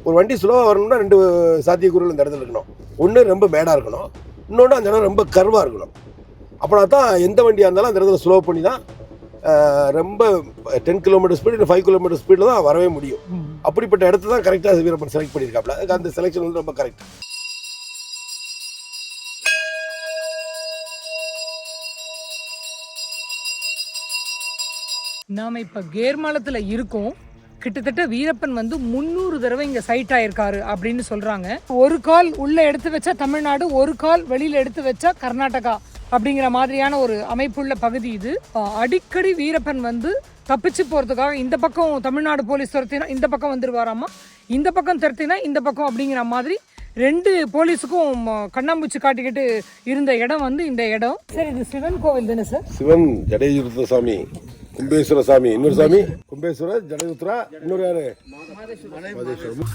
ஒரு வண்டி ஸ்லோவாக வரணும்னா 2 சாத்தியக்கூறுகள் இந்த இடத்துல இருக்கணும். ஒன்று ரொம்ப மேடாக இருக்கணும், இன்னொன்று அந்த இடம் ரொம்ப கர்வாக இருக்கணும். அப்படின்னா தான் எந்த வண்டியாக இருந்தாலும் அந்த இடத்துல ஸ்லோ பண்ணி தான் ரொம்ப 10 கிலோமீட்டர் ஸ்பீடு இல்லை 5 கிலோமீட்டர் ஸ்பீடில் தான் வரவே முடியும். அப்படிப்பட்ட இடத்த தான் கரெக்டாக வீரப்பன் செலக்ட் பண்ணியிருக்காப்ல. அந்த செலெக்ஷன் வந்து ரொம்ப கரெக்ட். நாம இப்ப கேர்மாலத்துல இருக்கோம். கிட்டத்தட்ட வீரப்பன் வந்து 300 தடவை இங்க சைட் ஆயிருக்காரு அப்படின்னு சொல்றாங்க. ஒரு கால் உள்ள எடுத்து வச்சா தமிழ்நாடு, ஒரு கால் வெளியில எடுத்து வச்சா கர்நாடகா அப்படிங்கிற மாதிரியான ஒரு அமைப்புள்ள பகுதி இது. அடிக்கடி வீரப்பன் வந்து தப்பிச்சு போறதுக்காக இந்த பக்கம் தமிழ்நாடு போலீஸ் துரத்தினா இந்த பக்கம் வந்துருவாராமா, இந்த பக்கம் துரத்தினா இந்த பக்கம் அப்படிங்கிற மாதிரி 2 போலீஸுக்கும் கண்ணாம்பூச்சி காட்டிக்கிட்டு இருந்த இடம் வந்து இந்த இடம். சார் இது சிவன் கோவில் தானே சார்? சிவன் ஜடேஜுருத்த சாமி, கும்பேஸ்வர சாமி, இன்னொரு சாமி கும்பேஸ்வரர், ஜடேஜுத்ரா, இன்னொரு யாரு மாதேஸ்வரம்.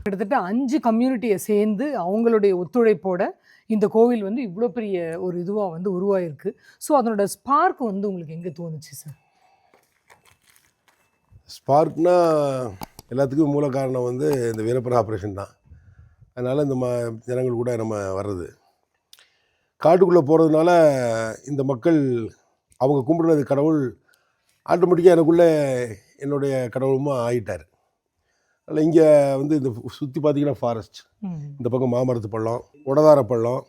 கிட்டத்தட்ட 5 கம்யூனிட்டியை சேர்ந்து அவங்களுடைய ஒத்துழைப்போட இந்த கோவில் வந்து இவ்வளோ பெரிய ஒரு இதுவாக வந்து உருவாயிருக்கு. ஸோ அதனோட ஸ்பார்க் வந்து உங்களுக்கு எங்கே தோணுச்சு சார்? ஸ்பார்க்னா எல்லாத்துக்கும் மூல காரணம் வந்து இந்த வீரப்பன் ஆப்ரேஷன் தான். அதனால் இந்த ஜனங்கள் கூட நம்ம வர்றது, காட்டுக்குள்ளே போகிறதுனால இந்த மக்கள் அவங்க கும்பிடுறது கடவுள் ஆட்டோமேட்டிக்காக எனக்குள்ளே என்னுடைய கடவுளுமா ஆகிட்டார். அதில் இங்கே வந்து இந்த சுற்றி பார்த்தீங்கன்னா ஃபாரஸ்ட், இந்த பக்கம் மாமரத்து பள்ளம், உடதார பள்ளம்,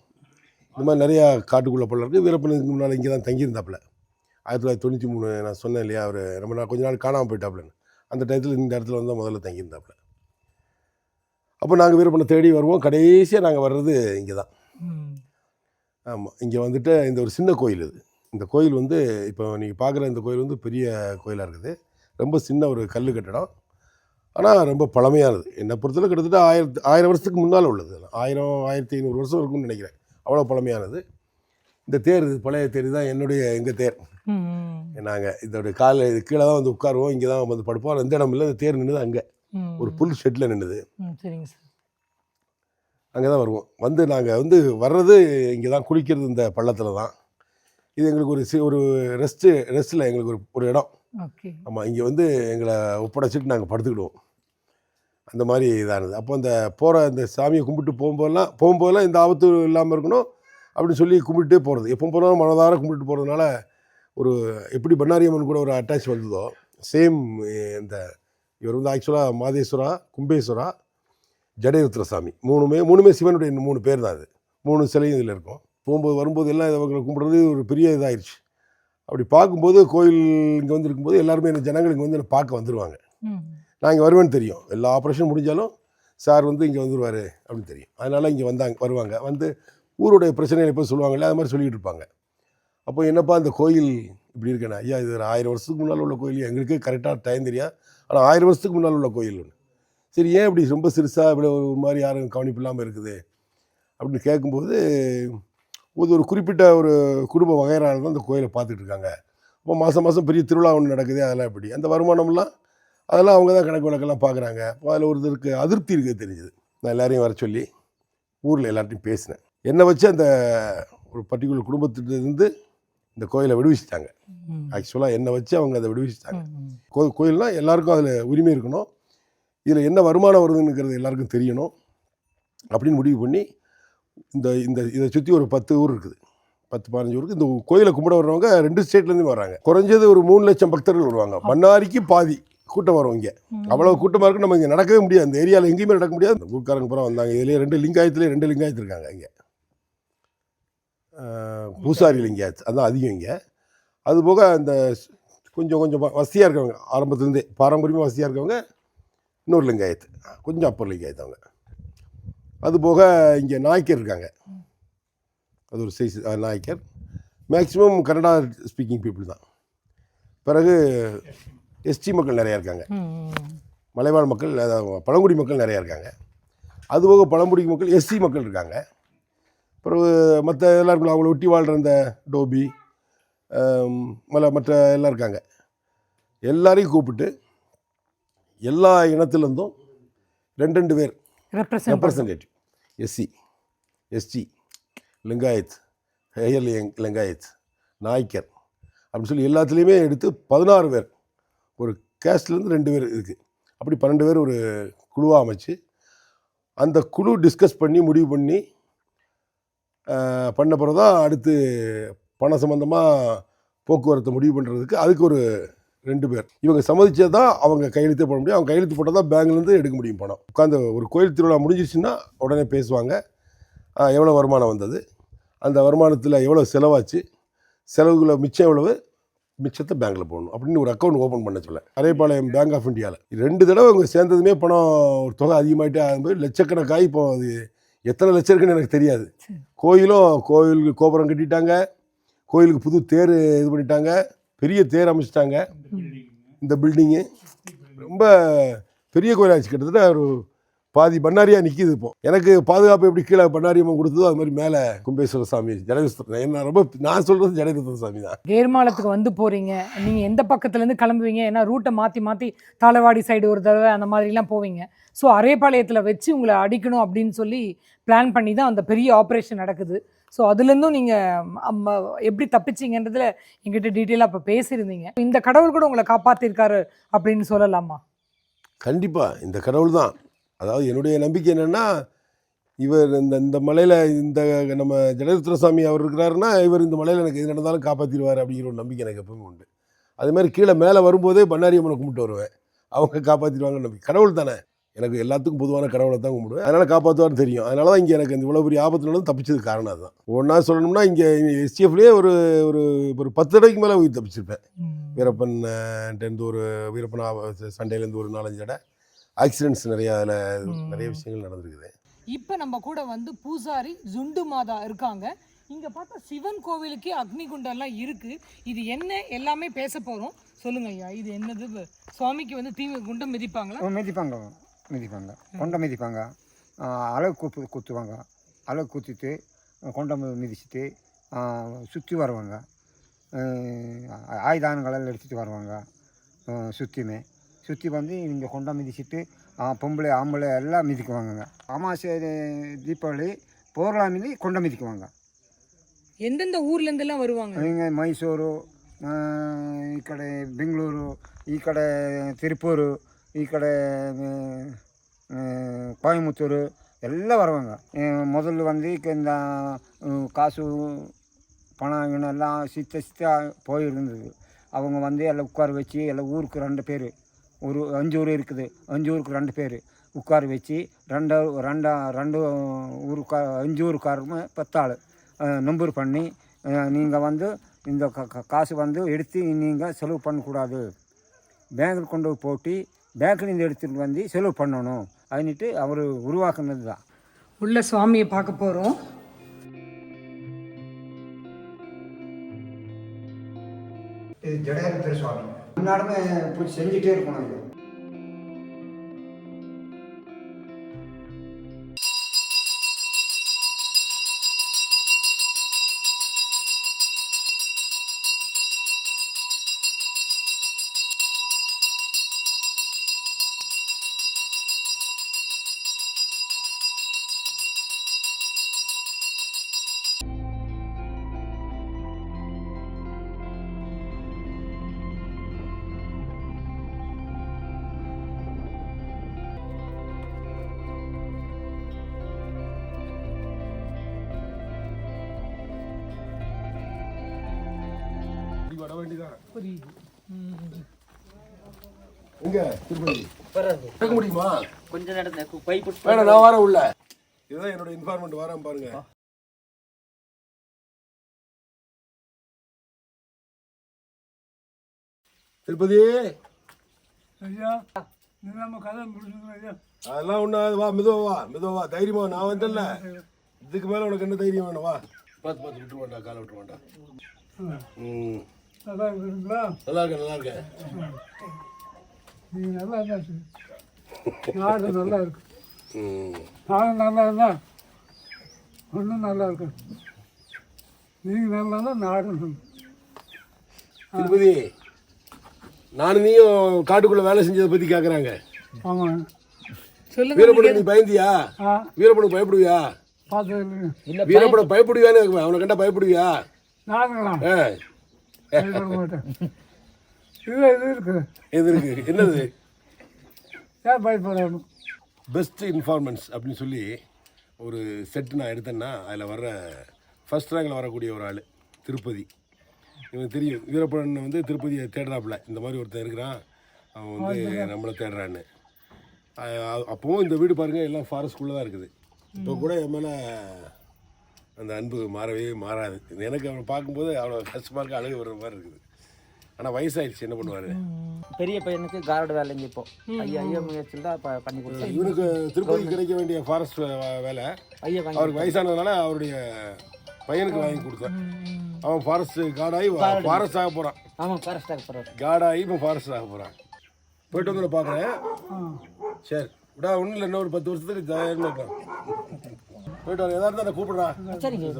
இந்த மாதிரி நிறையா காட்டுக்குள்ளே பள்ளம் இருக்குது. வீரப்பனுக்கு முன்னால் இங்கே தான் தங்கியிருந்தாப்புல. 1993 நான் சொன்னேன் இல்லையா, அவர் ரொம்ப நாள் கொஞ்ச நாள் காணாமல் போயிட்டாப்புலன்னு. அந்த டயத்தில் இந்த இடத்துல வந்து முதல்ல தங்கியிருந்தாப்புல. அப்போ நாங்கள் வீரப்பனை தேடி வருவோம். கடைசியாக நாங்கள் வர்றது இங்கே தான். ஆமாம், இங்கே வந்துட்டு இந்த ஒரு சின்ன கோயில் இது. இந்த கோயில் வந்து இப்போ நீங்கள் பார்க்குற இந்த கோயில் வந்து பெரிய கோயிலாக இருக்குது. ரொம்ப சின்ன ஒரு கல் கட்டடம், ஆனால் ரொம்ப பழமையானது. என்னை பொறுத்தவரை கிட்டத்தட்ட 1000 வருஷத்துக்கு முன்னால் உள்ளது. 1500 வருஷம் இருக்கும்னு நினைக்கிறேன். அவ்வளோ பழமையானது. இந்த தேர், பழைய தேர் தான் எங்கள் தேர். நாங்கள் இதோடைய காலை கீழே தான் வந்து உட்காருவோம், இங்கே தான் வந்து படுப்போம். எந்த இடம் இல்லை, இந்த தேர் நின்றுது அங்கே ஒரு புல் ஷெட்டில் நின்றுது. சரிங்க சார், அங்கே தான் வருவோம். வந்து நாங்கள் வந்து வர்றது இங்கே தான், குளிக்கிறது இந்த பள்ளத்தில் தான். இது எங்களுக்கு ஒரு ரெஸ்ட்டில் எங்களுக்கு ஒரு இடம். ஆமாம், இங்கே வந்து எங்களை ஒப்படைச்சிட்டு நாங்கள் படுத்துக்கிடுவோம். அந்த மாதிரி இதானது. அப்போ அந்த இந்த சாமியை கும்பிட்டு போகும்போதெல்லாம் இந்த ஆபத்து இல்லாமல் இருக்கணும் அப்படின்னு சொல்லி கும்பிட்டுட்டே போகிறது. எப்போ போனாலும் மனதார கும்பிட்டு போகிறதுனால ஒரு எப்படி பண்ணாரியம்மன் கூட ஒரு அட்டாச் வந்ததோ சேம். இந்த இவர் வந்து ஆக்சுவலாக மாதேஸ்வரா, கும்பேஸ்வரா, ஜடேருத்ர சாமி மூணுமே சிவனுடைய 3 பேர் தான். அது 3 சிலையும் இதில் இருக்கும். வரும்போது எல்லாம் இவங்களை கும்பிட்றது ஒரு பெரிய இதாகிடுச்சு. அப்படி பார்க்கும்போது கோயில் இங்கே வந்து இருக்கும்போது எல்லாருமே இந்த ஜனங்கள் இங்கே வந்து என்னை பார்க்க வந்துடுவாங்க. நான் இங்கே வருவேன்னு தெரியும். எல்லா ஆப்ரேஷன் முடிஞ்சாலும் சார் வந்து இங்கே வந்துடுவார் அப்படின்னு தெரியும். அதனால் இங்கே வருவாங்க. வந்து ஊருடைய பிரச்சனைகளை போய் சொல்லுவாங்கல்ல, அது மாதிரி சொல்லிகிட்டு இருப்பாங்க. அப்போ என்னப்பா இந்த கோயில் இப்படி இருக்கேண்ணா, ஐயா இது 1000 வருஷத்துக்கு முன்னால் உள்ள கோயில், எங்களுக்கே கரெக்டாக டைம் தெரியாது, ஆனால் 1000 வருஷத்துக்கு முன்னால் உள்ள கோயில் ஒன்று. சரி, ஏன் இப்படி ரொம்ப சிறுசாக இப்படி ஒரு மாதிரி யாரும் கவனிப்பு இல்லாமல் இருக்குது அப்படின்னு கேட்கும்போது, ஒரு குறிப்பிட்ட ஒரு குடும்ப வகையறால் தான் இந்த கோயிலை பார்த்துட்டு இருக்காங்க. இப்போ மாதம் பெரிய திருவிழா ஒன்று நடக்குது, அதெல்லாம் எப்படி அந்த வருமானம்லாம் அதெல்லாம் அவங்க தான் கணக்கு வழக்கெல்லாம் பார்க்குறாங்க. அப்போ அதில் ஒருத்தருக்கு அதிருப்தி இருக்குது தெரிஞ்சுது. நான் எல்லாரையும் வர சொல்லி ஊரில் எல்லார்ட்டையும் பேசினேன். என்னை வச்சு அந்த ஒரு பர்டிகுலர் குடும்பத்திலிருந்து இந்த கோயிலை விடுவிச்சிட்டாங்க. ஆக்சுவலாக என்னை வச்சு அவங்க அதை விடுவிச்சிட்டாங்க. கோயில்னால் எல்லாருக்கும் அதில் உரிமை இருக்கணும், இதில் என்ன வருமானம் வருதுங்கிறது எல்லாருக்கும் தெரியணும் அப்படின்னு முடிவு பண்ணி இதை சுற்றி ஒரு 10 ஊர் இருக்குது, 10-15 ஊருக்கு இந்த கோயிலை கும்பிட வர்றவங்க 2 ஸ்டேட்லேருந்து வர்றாங்க. குறைஞ்சது ஒரு 3 லட்சம் பக்தர்கள் வருவாங்க. மன்னாரிக்கு பாதி கூட்டம் வரும். இங்கே அவ்வளோ கூட்டமாக இருக்குது, நம்ம இங்கே நடக்கவே முடியாது. இந்த ஏரியாவில் எங்கேயுமே நடக்க முடியாது. இந்த ஊர்க்காரங்க பூரா வந்தாங்க. இதுலேயே 2 லிங்காயத்து இருக்காங்க. இங்கே பூசாரி லிங்காயத்து அதான் அதிகம் இங்கே. அதுபோக இந்த கொஞ்சம் வசதியாக இருக்கவங்க, ஆரம்பத்துலேருந்தே பாரம்பரியமாக வசதியாக இருக்கவங்க இன்னொரு லிங்காயத்து, கொஞ்சம் அப்பர் லிங்காயத்து அவங்க. அதுபோக இங்கே நாய்க்கர் இருக்காங்க, அது ஒரு size Naicker. Maximum Kannada speaking people தான். பிறகு எஸ்டி மக்கள் நிறையா இருக்காங்க, மலைவாழ் மக்கள், பழங்குடி மக்கள் நிறையா இருக்காங்க. அதுபோக பழங்குடி மக்கள், எஸ்சி மக்கள் இருக்காங்க. பிறகு மற்ற எல்லாருக்கும் அவங்கள ஒட்டி வாழ்கிற இந்த டோபி மற்ற எல்லாம் இருக்காங்க. எல்லாரையும் கூப்பிட்டு எல்லா இனத்துலேருந்தும் 2 பேர் representative, SC, ST, Lingayat, higher Lingayat, Naicker அப்படின்னு சொல்லி எல்லாத்துலேயுமே எடுத்து 16 பேர் ஒரு கேஸ்ட்லேருந்து 2 பேர் இருக்குது. அப்படி 12 பேர் ஒரு குழுவாக அமைச்சு அந்த குழு டிஸ்கஸ் பண்ணி முடிவு பண்ணி பண்ண பிறகு தான் அடுத்து பண சம்மந்தமாக போக்குவரத்தை முடிவு பண்ணுறதுக்கு அதுக்கு ஒரு 2 பேர் இவங்க சம்மதிச்சது தான் அவங்க கையெழுத்தே போட முடியும். அவங்க கையெழுத்து போட்டால் தான் பேங்க்லேருந்து எடுக்க முடியும் பணம். உட்காந்து ஒரு கோயில் திருவிழா முடிஞ்சிருச்சுன்னா உடனே பேசுவாங்க. எவ்வளோ வருமானம் வந்தது, அந்த வருமானத்தில் எவ்வளோ செலவாச்சு, செலவுகளை மிச்சம் எவ்வளவு, மிச்சத்தை பேங்க்கில் போடணும் அப்படின்னு ஒரு அக்கௌண்ட் ஓப்பன் பண்ண சொல்ல அரைப்பாளையம் பேங்க் ஆஃப் இந்தியாவில் 2 தடவை அவங்க சேர்ந்ததுமே பணம் ஒரு தொகை அதிகமாகிட்டே ஆகும்போது லட்சக்கணக்காக இப்போ அது எத்தனை லட்சம் இருக்குன்னு எனக்கு தெரியாது. கோயிலுக்கு கோபுரம் கட்டிட்டாங்க, கோயிலுக்கு புது தேர் இது பண்ணிட்டாங்க, பெரிய தேர் அமைச்சிட்டாங்க. இந்த பில்டிங்கு ரொம்ப பெரிய கோயிலாச்சு, கிட்டத்தட்ட ஒரு பாதி பண்ணாரியாக நிற்கிது. இப்போ எனக்கு பாதுகாப்பு எப்படி கீழே பண்ணாரியம்மன் கொடுத்ததோ அது மாதிரி மேலே கும்பேஸ்வர சாமி ஜடேஸ்வரர். என்ன ரொம்ப நான் சொல்கிறது ஜடேஸ்வர சாமி தான். ஏர்மாலத்துக்கு வந்து போகிறீங்க, நீங்கள் எந்த பக்கத்துலேருந்து கிளம்புவீங்க? ஏன்னா ரூட்டை மாற்றி மாற்றி தாளவாடி சைடு ஒரு தடவை அந்த மாதிரிலாம் போவீங்க. ஸோ அரைப்பாளையத்தில் வச்சு உங்களை அடிக்கணும் அப்படின்னு சொல்லி பிளான் பண்ணி தான் அந்த பெரிய ஆப்ரேஷன் நடக்குது. ஸோ அதுலேருந்தும் நீங்கள் எப்படி தப்பிச்சிங்கன்றதுல எங்கிட்ட டீட்டெயிலாக இப்போ பேசியிருந்தீங்க. இந்த கடவுள் கூட உங்களை காப்பாற்றிருக்காரு அப்படின்னு சொல்லலாமா? கண்டிப்பாக இந்த கடவுள் தான். அதாவது என்னுடைய நம்பிக்கை என்னென்னா, இவர் இந்த மலையில் இந்த நம்ம ஜடேஸ்வர சாமி அவர் இருக்கிறாருன்னா இவர் இந்த மலையில் எனக்கு எது நடந்தாலும் காப்பாற்றிடுவார் அப்படிங்கிற ஒரு நம்பிக்கை எனக்கு எப்பவுமே உண்டு. அதுமாதிரி கீழே மேலே வரும்போதே பண்ணாரியம்மனை கும்பிட்டு வருவேன், அவங்க காப்பாற்றிடுவாங்கன்னு நம்பிக்கை. கடவுள் தானே, எனக்கு எல்லாத்துக்கும் பொதுவான கடவுளை தான் கும்பிடுவேன், அதனால் காப்பாற்றுவார்னு தெரியும். அதனால தான் இங்கே எனக்கு இந்த இவ்வளோ பெரிய ஆபத்துனாலும் தப்பிச்சதுக்கு காரணம் அதுதான். ஒன்றா சொல்லணும்னா இங்கே எஸ்டிஎஃப்லேயே ஒரு ஒரு ஒரு 10 தடவைக்கு மேலே உயிர் தப்பிச்சிருப்பேன். வீரப்பன்ட்டு ஒரு வீரப்பன் சண்டையிலேருந்து ஒரு 4-5 தடவை ஆக்சிடென்ட்ஸ் நிறையா, அதில் நிறைய விஷயங்கள் நடந்திருக்குது. இப்போ நம்ம கூட வந்து பூசாரி ஜுண்டு மாதா இருக்காங்க. இங்கே பார்த்தா சிவன் கோவிலுக்கே அக்னிகுண்டெல்லாம் இருக்குது. இது என்ன எல்லாமே பேச போகிறோம். சொல்லுங்க ஐயா, இது என்னது? சுவாமிக்கு வந்து குண்டம் மிதிப்பாங்களா? மிதிப்பாங்க கொண்டம் மிதிப்பாங்க, அழகு குத்துவாங்க. அழகு குத்திட்டு கொண்டம் மிதிச்சுட்டு சுற்றி வருவாங்க. ஆயுதானங்களெல்லாம் எடுத்துகிட்டு வருவாங்க. சுற்றி வந்து இங்கே கொண்டம் மிதிச்சுட்டு பொம்பளை ஆம்பளை எல்லாம் மிதிக்குவாங்க. அமாவாசை தீபாவளி பௌர்ணமி கொண்டம் மிதிக்குவாங்க. எந்தெந்த ஊர்லேருந்துலாம் வருவாங்க? இங்கே மைசூರು, ಈ ಕಡೆ ಬೆಂಗಳೂರು, ಈ ಕಡೆ ತಿರುಪೂರು, ಈ ಕಡೆ கோயம்புத்தூர் எல்லாம் வருவாங்க. முதல்ல வந்து இந்த காசு பணம் எல்லாம் சித்த போயிருந்தது. அவங்க வந்து எல்லாம் உட்கார வச்சு எல்லாம் ஊருக்கு 2 பேர், ஒரு 5 ஊர் இருக்குது, 5 ஊருக்கு 2 பேர் உட்கார வச்சு 2 ஊருக்கு 5 ஊருக்காரமே 10 ஆள் நம்பர் பண்ணி, நீங்கள் வந்து இந்த காசு வந்து எடுத்து நீங்கள் செலவு பண்ணக்கூடாது, பேங்கில் கொண்டு போட்டு பேங்க்லேருந்து எடுத்துகிட்டு வந்து செலவு பண்ணணும் அப்படின்ட்டு அவர் உருவாக்குனது தான். உள்ள சுவாமியை பார்க்க போகிறோம். இது ஜடேஸ்வர சுவாமி முன்னாடுமே போய் செஞ்சுட்டே இருக்கணும். இது வர வேண்டியதான். புரியுது. எங்க திருப்பதி கேட்க முடியுமா? கொஞ்சம் நடந்த பைப் வேணா நான் வரேன் உள்ள. இதுதான் என்னோட இன்ஃபார்மெண்ட், வரேன் பாருங்க. திருப்பதி ஐயா, நம்ம கதை முடிச்சுக்கணும் ஐயா. அதெல்லாம் ஒன்றும், வா மெதுவா தைரியமா, நான் வந்தேன்ல, இதுக்கு மேலே உனக்கு என்ன தைரியம் வேணும்? வா, பார்த்து விட்டு வேண்டாம், காலை விட்டு வேண்டாம். நல்லா இருக்குங்களா? நல்லா இருக்கேன். நீங்கள் நல்லா இருந்தாச்சு, நாடு நல்லா இருக்கு. நானும் நல்லா இருந்தா ஒன்றும் நல்லா இருக்கு. நீங்கள் நல்லா இருந்தால் நாடு. திருப்பதி, நானும் நீயும் காட்டுக்குள்ள வேலை செஞ்சதை பற்றி கேட்குறாங்க. ஆமாம், சொல்லுங்க. வீரப்பனுக்கு நீ பயந்தியா? வீரப்பனுக்கு பயப்படுவியா? பார்த்து வீரப்பனை பயப்படுவியான்னு கேட்குவேன். அவனை கண்டா பயப்படுவியா? நானுங்களா? பயப்பட மாட்டேன். இது இருக்குது. எது இருக்குது? என்னது? ஏன் பயப்படணும்? பெஸ்ட் இன்ஃபார்மன்ஸ் அப்படின்னு சொல்லி ஒரு செட்டு நான் எடுத்தேன்னா அதில் வர்ற ஃபர்ஸ்ட் ரேங்கில் வரக்கூடிய ஒரு ஆள் திருப்பதி. இவனுக்கு தெரியும் வீரப்பன் வந்து திருப்பதியை தேடுறாப்புல, இந்த மாதிரி ஒருத்தன் இருக்கிறான், அவன் வந்து நம்மளை தேடுறான்னு. அப்போவும் இந்த வீடு பாருங்கள் எல்லாம் ஃபாரஸ்ட்குள்ளே தான் இருக்குது. இப்போ கூட என் மேலே அந்த அன்பு மாறவே மாறாது. எனக்கு அவனை பார்க்கும்போது அவ்வளோ கஷ்டமாக இருக்க, அழகு வர்ற மாதிரி இருக்குது. ஆனால் வயசாகிடுச்சு, என்ன பண்ணுவார்? பெரிய பையனுக்கு கார்டு வேலைங்க இப்போ ஐயா முயற்சியில் தான் பண்ணி கொடுத்தாரு. இவனுக்கு திருப்பதி கிடைக்க வேண்டிய ஃபாரஸ்ட் வேலை ஐயா அவருக்கு வயசானதுனால அவருடைய பையனுக்கு வாங்கி கொடுத்தேன். அவன் ஃபாரஸ்ட் கார்டாகி ஃபாரஸ்ட் ஆக போகிறான். ஆமாம், ஃபாரஸ்டாக போகிறாரு. கார்டாகி இப்போ ஃபாரஸ்ட் ஆக போகிறான். போயிட்டு வந்து பார்க்குறேன். சரி விடா, ஒன்றும் இல்லை, இன்னும் ஒரு 10 வருஷத்துக்கு தயாரில் இருக்கான். போயிட்டு வர எதாவது தான் கூப்பிடுறான். சரிங்க,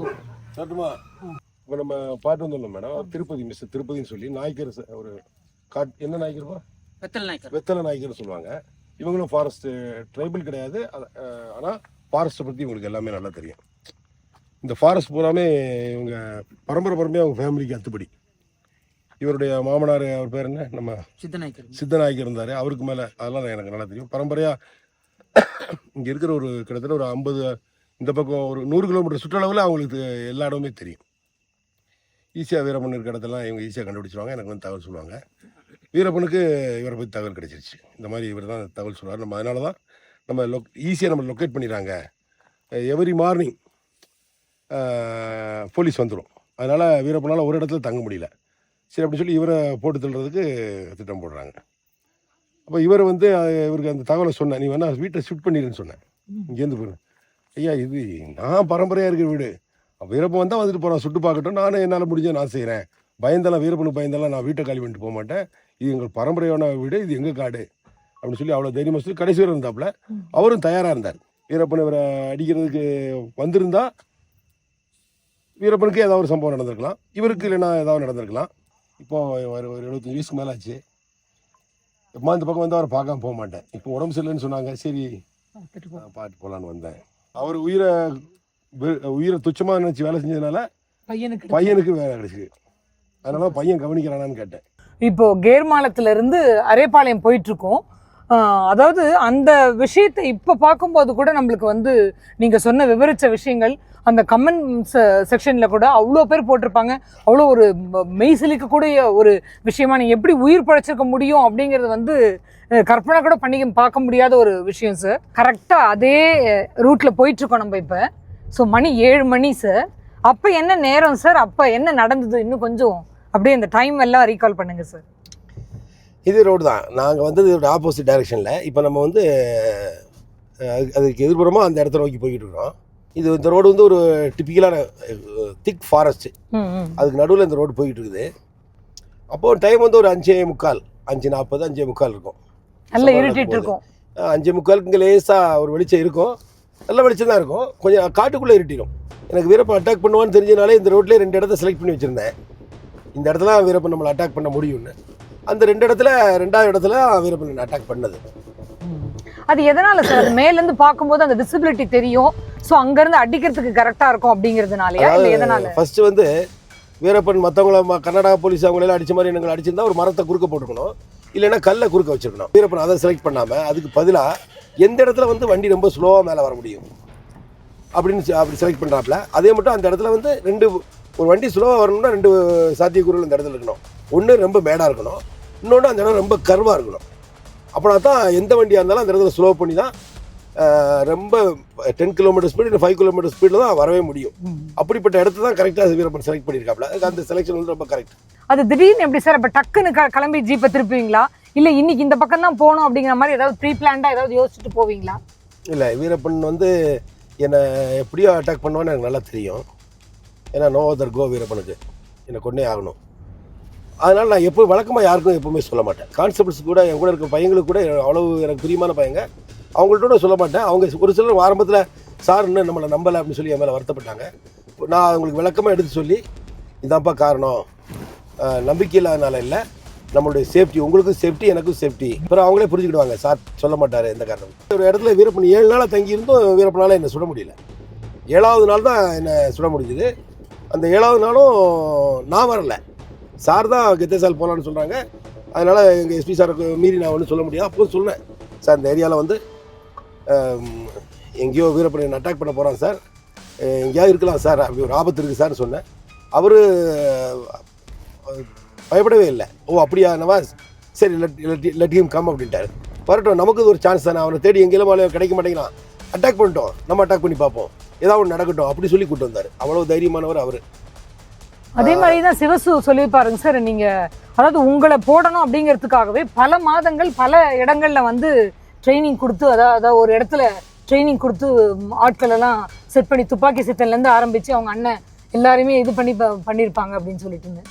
சட்டுமா. இப்போ நம்ம பார்த்து வந்துடலாம் மேடம். திருப்பதி மிஸ் திருப்பதின்னு சொல்லி நாய்க்கர் ஒரு என்ன நாய்க்கர்ப்பா? வெத்தலை நாய்க்கர். வெத்தலை நாய்க்கர்னு சொல்லுவாங்க. இவங்களும் ஃபாரஸ்ட் ட்ரைபிள் கிடையாது, ஆனால் ஃபாரஸ்ட்டை பற்றி இவங்களுக்கு எல்லாமே நல்லா தெரியும். இந்த ஃபாரஸ்ட் பூராமே இவங்க பரம்பரையாக அவங்க ஃபேமிலிக்கு அத்துப்படி. இவருடைய மாமனார், அவர் பேர் என்ன, நம்ம சித்தநாயக்கர் இருந்தார். அவருக்கு மேலே அதெல்லாம் எனக்கு நல்லா தெரியும். பரம்பரையாக இங்கே இருக்கிற ஒரு கிட்டத்தட்ட ஒரு 50, இந்த பக்கம் ஒரு 100 கிலோமீட்டர் சுற்றளவில் அவங்களுக்கு எல்லா இடமுமே தெரியும். ஈஸியாக வீரப்பன் இருக்கிற இடத்தெல்லாம் இவங்க ஈஸியாக கண்டுபிடிச்சிருவாங்க. எனக்கு வந்து தகவல் சொல்லுவாங்க. வீரப்பனுக்கு இவரை பற்றி தகவல் கிடைச்சிருச்சு. இந்த மாதிரி இவர் தான் தகவல் சொல்லுவார். நம்ம அதனால தான் நம்ம ஈஸியாக நம்ம லொக்கேட் பண்ணிடுறாங்க. எவ்ரி மார்னிங் போலீஸ் வந்துடும். அதனால் வீரப்பனால் ஒரு இடத்துல தங்க முடியல. சரி அப்படின்னு சொல்லி இவரை போட்டு தள்ளுறதுக்கு திட்டம் போடுறாங்க. அப்போ இவர் வந்து இவருக்கு அந்த தகவலை சொன்னேன், நீ வேணா வீட்டை ஷிஃப்ட் பண்ணிடுன்னு சொன்னேன். இங்கேருந்து போயிடும். ஐயா இது நான் பரம்பரையாக இருக்கிற வீடு, வீரப்பன் வந்தால் வந்துட்டு போகிறான், சுட்டு பார்க்கட்டும், நானும் என்னால் முடிஞ்ச நான் செய்கிறேன், பயந்தெல்லாம் வீரப்பனுக்கு பயந்தெல்லாம் நான் வீட்டை காலி பண்ணிட்டு போக மாட்டேன், இது எங்கள் பரம்பரையான வீடு, இது எங்கள் காடு அப்படின்னு சொல்லி அவ்வளோ தைரியமாக சொல்லி கடைசி வரை இருந்தாப்புல. அவரும் தயாராக இருந்தார். வீரப்பன் இவரை அடிக்கிறதுக்கு வந்திருந்தா வீரப்பனுக்கு ஏதாவது ஒரு சம்பவம் நடந்திருக்கலாம், இவருக்கு இல்லைன்னா ஏதாவது நடந்திருக்கலாம். இப்போ ஒரு 75 வயசுக்கு மேலே ஆச்சு. எப்போ இந்த பக்கம் வந்து அவரை பார்க்காம போக மாட்டேன். இப்போ உடம்பு சரியில்லைன்னு சொன்னாங்க, சரி பார்த்து போகலான்னு வந்தேன். அவர் உயிரை துச்சமாக நினச்சி வேலை செஞ்சதுனால பையனுக்கு வேலை கிடைச்சிது. அதனால பையன் கவனிக்கிறானான்னு கேட்டேன். இப்போ கேர்மாலத்துல இருந்து அரேபாளையம் போயிட்டு இருக்கோம். அதாவது அந்த விஷயத்தை இப்போ பார்க்கும்போது கூட நம்மளுக்கு வந்து நீங்கள் சொன்ன விவரித்த விஷயங்கள் அந்த கமெண்ட் செக்ஷனில் கூட அவ்வளோ பேர் போட்டிருப்பாங்க. அவ்வளோ ஒரு மெய்சிலிக்கக்கூடிய ஒரு விஷயமா நீங்கள் எப்படி உயிர் பழைச்சிருக்க முடியும் அப்படிங்கிறது வந்து கற்பனை கூட பண்ணி பார்க்க முடியாத ஒரு விஷயம் சார். கரெக்டாக அதே ரூட்டில் போயிட்டுருக்கோம் நம்ம இப்போ. ஸோ மணி 7 மணி சார். அப்போ என்ன நேரம் சார்? அப்போ என்ன நடந்தது? இன்னும் கொஞ்சம் அப்படியே இந்த டைம் எல்லாம் ரீகால் பண்ணுங்கள் சார். இது ரோடு தான். நாங்கள் வந்து இதோட ஆப்போசிட் டைரெக்ஷனில் இப்போ நம்ம வந்து அதுக்கு எதிர்ப்புறமாக அந்த இடத்த நோக்கி போய்கிட்டு இருக்கோம். இந்த ரோடு வந்து ஒரு டிப்பிக்கலான திக் ஃபாரஸ்ட்டு, அதுக்கு நடுவில் இந்த ரோடு போய்கிட்டு இருக்குது. அப்போது டைம் வந்து ஒரு 5:45, 5:40, 5:45 இருக்கும். நல்லா இருட்டிட்டு இருக்கும். 5:45 இங்கே லேசாக ஒரு வெளிச்சம் இருக்கும், நல்ல வெளிச்சம் தான் இருக்கும். கொஞ்சம் காட்டுக்குள்ளே இருட்டிடும். எனக்கு வீரப்பன் அட்டாக் பண்ணுவான்னு தெரிஞ்சனாலே இந்த ரோட்லேயே 2 இடத்த செலக்ட் பண்ணி வச்சுருந்தேன். இந்த இடத்துல வீரப்பன் நம்மளை அட்டாக் பண்ண முடியும்னு. அந்த 2 இடத்துல 2வது இடத்துல வீரப்பன் அட்டாக் பண்ணது. அது எதனால சார்? அது மேலேருந்து பார்க்கும்போது அந்த விசிபிலிட்டி தெரியும், ஸோ அங்கேருந்து அடிக்கிறதுக்கு கரெக்டாக இருக்கும் அப்படிங்கிறதுனாலயா இல்லை எதனால? ஃபர்ஸ்ட் வந்து வீரப்பன் மற்றவங்கள கர்நாடகா போலீஸ் அவங்களெல்லாம் அடித்த மாதிரி எங்களை அடிச்சிருந்தா ஒரு மரத்தை குறுக்க போட்டுக்கணும், இல்லைன்னா கல்லை குறுக்க வச்சுருக்கணும். வீரப்பன் அதை செலக்ட் பண்ணாமல் அதுக்கு பதிலாக எந்த இடத்துல வந்து வண்டி ரொம்ப ஸ்லோவாக மேலே வர முடியும் அப்படி செலக்ட் பண்ணுறாப்புல. அதே மட்டும் அந்த இடத்துல வந்து ஒரு வண்டி ஸ்லோவாக வரணும்னா 2 சாத்தியக்கூறுகள் அந்த இடத்துல இருக்கணும். ஒன்று ரொம்ப மேடாக இருக்கணும், இன்னொன்று அந்த இடம் ரொம்ப கர்வாக இருக்கணும். அப்படின்னா தான் எந்த வண்டியாக இருந்தாலும் அந்த இடத்துல ஸ்லோ பண்ணி தான் ரொம்ப 10 கிலோமீட்டர் ஸ்பீடு இல்லை 5 கிலோமீட்டர் ஸ்பீடில் தான் வரவே முடியும். அப்படிப்பட்ட இடத்த தான் கரெக்டாக வீரப்பன் செலக்ட் பண்ணியிருக்காப்புல. அந்த செலெக்ஷன் வந்து ரொம்ப கரெக்ட். அது திடீர்னு எப்படி சார்? இப்போ டக்குன்னு கிளம்பி ஜீப்பை திருப்புவீங்களா, இல்லை இன்னைக்கு இந்த பக்கம் தான் போகணும் அப்படிங்கிற மாதிரி ஏதாவது ப்ரீ பிளான்டாக ஏதாவது யோசிச்சுட்டு போவீங்களா? இல்லை, வீரப்பன் வந்து என்னை எப்படியோ அட்டாக் பண்ணுவான்னு எனக்கு நல்லா தெரியும். ஏன்னா நோ அதர் கோ, வீரப்பனுக்கு என்னை கொண்டே ஆகணும். அதனால் நான் எப்போ வழக்கமாக யாருக்கும் எப்போவுமே சொல்ல மாட்டேன். கான்ஸ்டபிள்ஸ் கூட என் கூட இருக்க பையங்களுக்கு கூட அவ்வளவு எனக்கு பிரியமான பையங்க, அவங்கள்ட்ட சொல்ல மாட்டேன். அவங்க ஒரு சிலர் ஆரம்பத்தில் சார் இன்னும் நம்மளை நம்பலை அப்படின்னு சொல்லி என் மேலே வருத்தப்பட்டாங்க. நான் அவங்களுக்கு விளக்கமாக எடுத்து சொல்லி, இதான்ப்பா காரணம், நம்பிக்கை இல்லாதனால இல்லை, நம்மளுடைய சேஃப்டி, உங்களுக்கும் சேஃப்டி எனக்கும் சேஃப்டி. அப்புறம் அவங்களே புரிஞ்சுக்கிடுவாங்க, சார் சொல்ல மாட்டார் எந்த காரணம். ஒரு இடத்துல வீரப்பன் 7 நாளாக தங்கியிருந்தும் வீரப்பனால் என்னை சுட முடியல. 7வது நாள் தான் என்னை சுட முடிஞ்சுது. அந்த 7வது நாளும் நான் வரல, சார் தான் கெத்தேசால் போகலான்னு சொல்கிறாங்க. அதனால் எங்கள் எஸ்பி சாருக்கு மீறி நான் ஒன்றும் சொல்ல முடியாது. அப்போ சொன்னேன், சார் இந்த ஏரியாவில் வந்து எங்கேயோ வீரப்பன் அட்டாக் பண்ண போகிறான் சார், எங்கேயாவது இருக்கலாம் சார், அப்படி ஒரு ஆபத்து இருக்குது சார்னு சொன்னேன். அவர் பயப்படவே இல்லை. ஓ அப்படியா நவாஸ், சரி லெட் ஹிம் கம் அப்படின்ட்டார். வரட்டும், நமக்கு இது ஒரு சான்ஸ் தானே, அவனை தேடி எங்கேயும் மேலே கிடைக்க மாட்டேங்கிறான், அட்டாக் பண்ணிட்டோம், நம்ம அட்டாக் பண்ணி பார்ப்போம், ஏதாவது ஒன்று நடக்கட்டும் அப்படி சொல்லி கூட்டு வந்தார். அவ்வளோ தைரியமானவர் அவர். அதே மாதிரி தான் சிவசு சொல்லியிருப்பாருங்க சார், நீங்கள் அதாவது உங்களை போடணும் அப்படிங்கிறதுக்காகவே பல மாதங்கள் பல இடங்களில் வந்து ட்ரைனிங் கொடுத்து, அதாவது ஒரு இடத்துல ட்ரைனிங் கொடுத்து ஆட்கள் எல்லாம் செட் பண்ணி துப்பாக்கி சித்தன்லேருந்து ஆரம்பித்து அவங்க அண்ணன் எல்லாருமே இது பண்ணியிருப்பாங்க அப்படின்னு சொல்லிட்டு இருந்தேன்.